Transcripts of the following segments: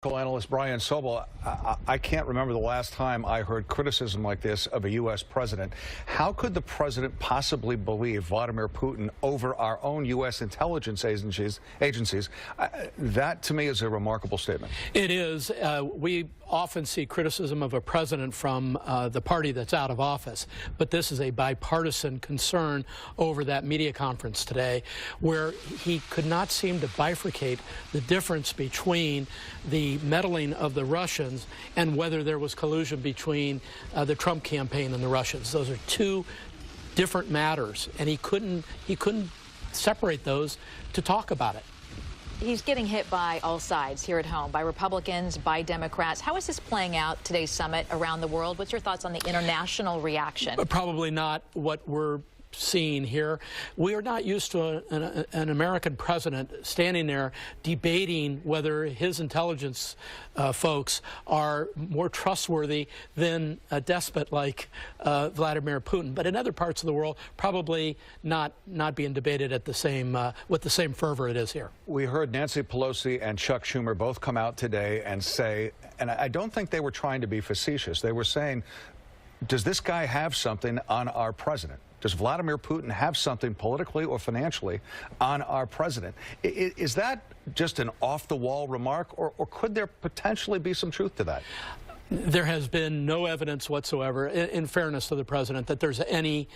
Analyst Brian Sobel, I can't remember the last time I heard criticism like this of a U.S. president. How could the president possibly believe Vladimir Putin over our own U.S. intelligence agencies? That, to me, is a remarkable statement. It is. We often see criticism of a president from the party that's out of office, but this is a bipartisan concern over that media conference today, where he could not seem to bifurcate the difference between the meddling of the Russians and whether there was collusion between the Trump campaign and the Russians. Those are two different matters, and he couldn't separate those to talk about it. He's getting hit by all sides here at home, by Republicans, by Democrats. How is this playing out, today's summit, around the world? What's your thoughts on the international reaction? Probably not what we're seeing here. We are not used to an American president standing there debating whether his intelligence folks are more trustworthy than a despot like Vladimir Putin. But in other parts of the world, probably not being debated at the same with the same fervor it is here. We heard Nancy Pelosi and Chuck Schumer both come out today and say, and I don't think they were trying to be facetious, they were saying, does this guy have something on our president? Does Vladimir Putin have something politically or financially on our president? Is that just an off-the-wall remark, or could there potentially be some truth to that? There has been no evidence whatsoever, in fairness to the president, that there's any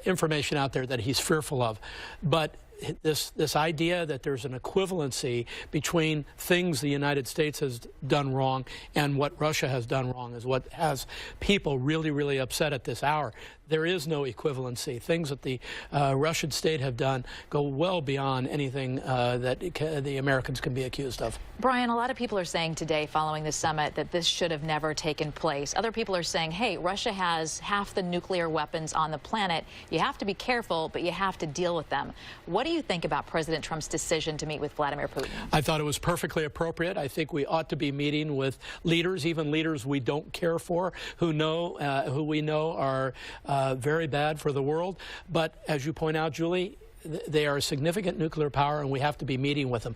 information out there that he's fearful of. But this idea that there's an equivalency between things the United States has done wrong and what Russia has done wrong is what has people really, really upset at this hour. There is no equivalency. Things that the Russian state have done go well beyond anything that the Americans can be accused of. Brian, a lot of people are saying today, following the summit, that this should have never taken place. Other people are saying, hey, Russia has half the nuclear weapons on the planet. You have to be careful, but you have to deal with them. What do you think about President Trump's decision to meet with Vladimir Putin? I thought it was perfectly appropriate. I think we ought to be meeting with leaders, even leaders we don't care for, who we know are very bad for the world. But as you point out, Julie, they are a significant nuclear power, and we have to be meeting with them.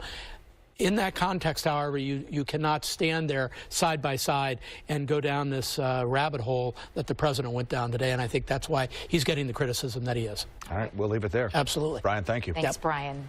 In that context, however, you cannot stand there side by side and go down this rabbit hole that the president went down today, and I think that's why he's getting the criticism that he is. All right, we'll leave it there. Absolutely. Brian, thank you. Thanks, Brian.